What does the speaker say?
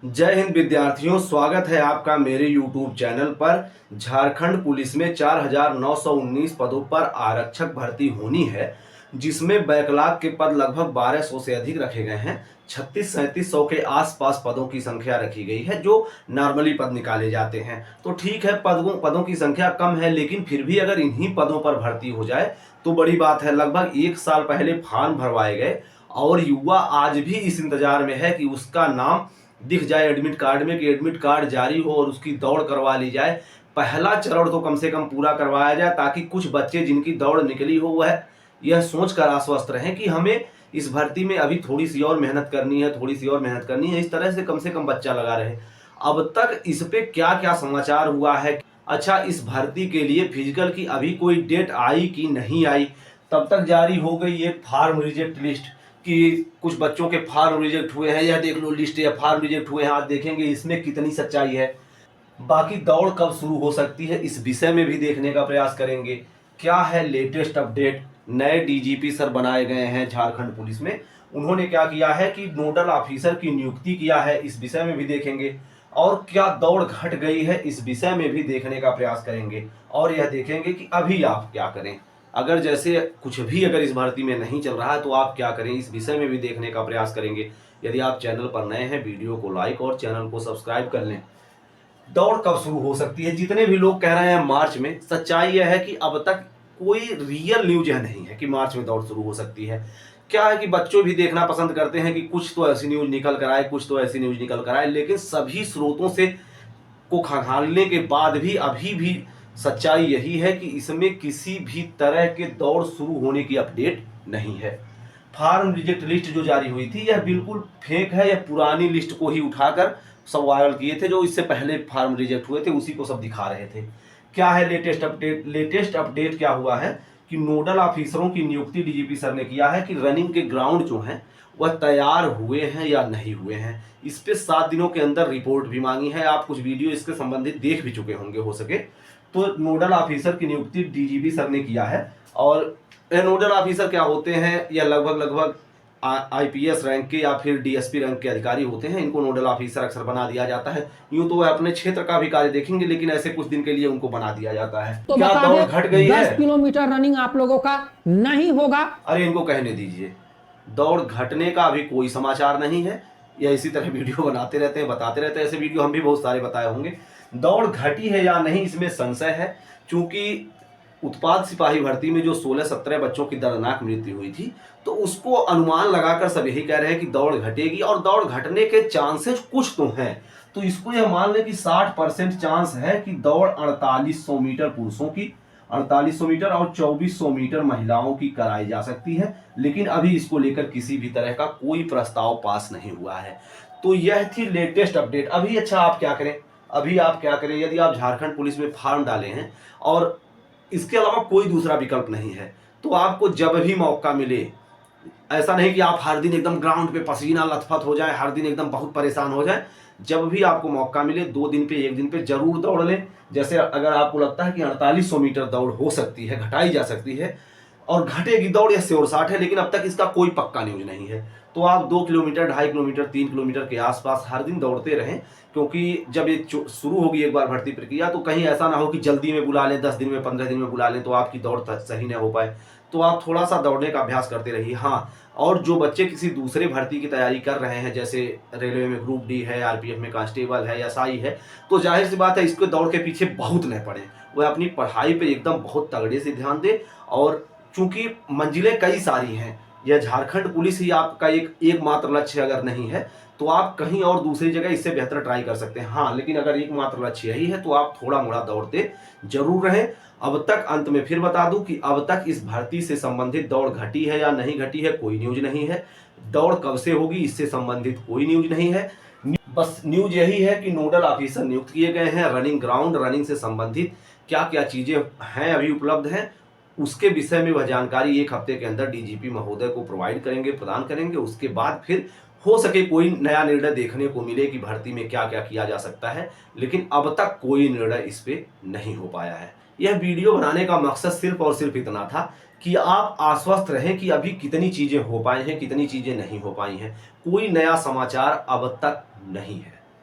जय हिंद विद्यार्थियों, स्वागत है आपका मेरे YouTube चैनल पर। झारखंड पुलिस में 4,919 पदों पर आरक्षक भर्ती होनी है, जिसमें बैकलॉग के पद लगभग 1200 से अधिक रखे गए हैं। 36-3700 के आसपास पदों की संख्या रखी गई है, जो नॉर्मली पद निकाले जाते हैं। तो ठीक है, पदों की संख्या कम है, लेकिन फिर भी अगर इन्हीं पदों पर भर्ती हो जाए तो बड़ी बात है। लगभग 1 साल पहले फॉर्म भरवाए गए और युवा आज भी इस इंतजार में है कि उसका नाम दिख जाए एडमिट कार्ड में, कि एडमिट कार्ड जारी हो और उसकी दौड़ करवा ली जाए। पहला चरण तो कम से कम पूरा करवाया जाए, ताकि कुछ बच्चे जिनकी दौड़ निकली हो वह यह सोचकर आश्वस्त रहें कि हमें इस भर्ती में अभी थोड़ी सी और मेहनत करनी है, थोड़ी सी और मेहनत करनी है। इस तरह से कम बच्चा लगा रहे। अब तक इस पे क्या क्या समाचार हुआ है? अच्छा, इस भर्ती के लिए फिजिकल की अभी कोई डेट आई कि नहीं आई? तब तक जारी हो गई एक फार्म रिजेक्ट लिस्ट कि कुछ बच्चों के फार्म रिजेक्ट हुए हैं। यह देख लो लिस्ट, या फार्म रिजेक्ट हुए हैं। आज देखेंगे इसमें कितनी सच्चाई है। बाकी दौड़ कब शुरू हो सकती है, इस विषय में भी देखने का प्रयास करेंगे। क्या है लेटेस्ट अपडेट? नए डीजीपी सर बनाए गए हैं झारखंड पुलिस में। उन्होंने क्या किया है कि नोडल ऑफिसर की नियुक्ति किया है, इस विषय में भी देखेंगे। और क्या दौड़ घट गई है, इस विषय में भी देखने का प्रयास करेंगे। और यह देखेंगे कि अभी आप क्या करें। अगर जैसे कुछ भी अगर इस भर्ती में नहीं चल रहा है तो आप क्या करें, इस विषय में भी देखने का प्रयास करेंगे। यदि आप चैनल पर नए हैं, वीडियो को लाइक और चैनल को सब्सक्राइब कर लें। दौड़ कब शुरू हो सकती है? जितने भी लोग कह रहे हैं मार्च में, सच्चाई यह है कि अब तक कोई रियल न्यूज यह नहीं है कि मार्च में दौड़ शुरू हो सकती है। क्या है कि बच्चों भी देखना पसंद करते हैं कि कुछ तो ऐसी न्यूज निकल कर आए, कुछ तो ऐसी न्यूज निकल कर आए, लेकिन सभी स्रोतों से को खंगालने के बाद भी अभी भी सच्चाई यही है कि इसमें किसी भी तरह के दौड़ शुरू होने की अपडेट नहीं है। फार्म रिजेक्ट लिस्ट जो जारी हुई थी, यह बिल्कुल फेक है। यह पुरानी लिस्ट को ही उठाकर सब वायरल किए थे, जो इससे पहले फार्म रिजेक्ट हुए थे उसी को सब दिखा रहे थे। क्या है लेटेस्ट अपडेट? लेटेस्ट अपडेट क्या हुआ है कि नोडल ऑफिसरों की नियुक्ति डीजीपी सर ने किया है कि रनिंग के ग्राउंड जो हैं वह तैयार हुए हैं या नहीं हुए हैं। इस पे 7 दिनों के अंदर रिपोर्ट भी मांगी है। आप कुछ वीडियो इसके संबंधित देख भी चुके होंगे हो सके तो। नोडल ऑफिसर की नियुक्ति डीजीपी सर ने किया है। और नोडल ऑफिसर क्या होते हैं? या लगभग आईपीएस रैंक के या फिर डीएसपी रैंक के अधिकारी होते हैं। इनको नोडल ऑफिसर अक्सर बना दिया जाता है। यूं तो वह अपने क्षेत्र का भी कार्य देखेंगे, लेकिन ऐसे कुछ दिन के लिए उनको बना दिया जाता है। तो क्या दौड़ घट गई है? 10 किलोमीटर रनिंग आप लोगों का नहीं होगा। अरे इनको कहने दीजिए। दौड़ घटने का अभी कोई समाचार नहीं है। या इसी तरह वीडियो बनाते रहते हैं, बताते रहते हैं। ऐसे वीडियो हम भी बहुत सारे बताए होंगे। दौड़ घटी है या नहीं, इसमें संशय है। चूंकि उत्पाद सिपाही भर्ती में जो 16-17 बच्चोों की दर्दनाक मृत्यु हुई थी, तो उसको अनुमान लगाकर सब यही कह रहे हैं कि दौड़ घटेगी। और दौड़ घटने के चांसेस कुछ तो हैं। तो इसको यह मान लें कि 60% चांस है कि दौड़ 4800 मीटर पुरुषों की, 4800 मीटर और 2400 मीटर महिलाओं की कराई जा सकती है। लेकिन अभी इसको लेकर किसी भी तरह का कोई प्रस्ताव पास नहीं हुआ है। तो यह थी लेटेस्ट अपडेट। अभी अच्छा आप क्या करें? अभी आप क्या करें? यदि आप झारखंड पुलिस में फॉर्म डाले हैं और इसके अलावा कोई दूसरा विकल्प नहीं है, तो आपको जब भी मौका मिले, ऐसा नहीं कि आप हर दिन एकदम ग्राउंड पे पसीना लथपथ हो जाए, हर दिन एकदम बहुत परेशान हो जाए। जब भी आपको मौका मिले 2 दिन पे 1 दिन पे जरूर दौड़ लें। जैसे अगर आपको लगता है कि 4800 मीटर दौड़ हो सकती है, घटाई जा सकती है और घटेगी दौड़, यह श्योर शॉट है, लेकिन अब तक इसका कोई पक्का न्यूज नहीं है। तो आप 2 किलोमीटर, 2.5 किलोमीटर, 3 किलोमीटर के आसपास हर दिन दौड़ते रहें। क्योंकि जब ये शुरू होगी एक बार भर्ती प्रक्रिया, तो कहीं ऐसा ना हो कि जल्दी में बुला लें, 10 दिन में, 15 दिन में बुला लें, तो आपकी दौड़ सही ना हो पाए। तो आप थोड़ा सा दौड़ने का अभ्यास करते रहिए। हाँ, और जो बच्चे किसी दूसरे भर्ती की तैयारी कर रहे हैं, जैसे रेलवे में ग्रुप डी है, आरपीएफ में कांस्टेबल है, एसआई है, तो जाहिर सी बात है इसको दौड़ के पीछे बहुत न पड़े। वह अपनी पढ़ाई पे एकदम बहुत तगड़े से ध्यान दे। और चूंकि मंजिलें कई सारी हैं, यह झारखंड पुलिस ही आपका एकमात्र लक्ष्य अगर नहीं है, तो आप कहीं और दूसरी जगह इससे बेहतर ट्राई कर सकते हैं। हाँ, लेकिन अगर एकमात्र लक्ष्य यही है तो आप थोड़ा मोड़ा दौड़ते जरूर रहें। अब तक अंत में फिर बता दूं कि अब तक इस भर्ती से संबंधित दौड़ घटी है या नहीं घटी है, कोई न्यूज नहीं है। दौड़ कब से होगी, इससे संबंधित कोई न्यूज नहीं है। बस न्यूज यही है कि नोडल ऑफिसर नियुक्त किए गए हैं। रनिंग ग्राउंड, रनिंग से संबंधित क्या क्या चीजें हैं अभी उपलब्ध हैं, उसके विषय में वह जानकारी 1 हफ्ते के अंदर डीजीपी महोदय को प्रोवाइड करेंगे, प्रदान करेंगे। उसके बाद फिर हो सके कोई नया निर्णय देखने को मिले कि भर्ती में क्या क्या किया जा सकता है। लेकिन अब तक कोई निर्णय इस पे नहीं हो पाया है। यह वीडियो बनाने का मकसद सिर्फ और सिर्फ इतना था कि आप आश्वस्त रहें कि अभी कितनी चीजें हो पाई हैं, कितनी चीजें नहीं हो पाई हैं। कोई नया समाचार अब तक नहीं है।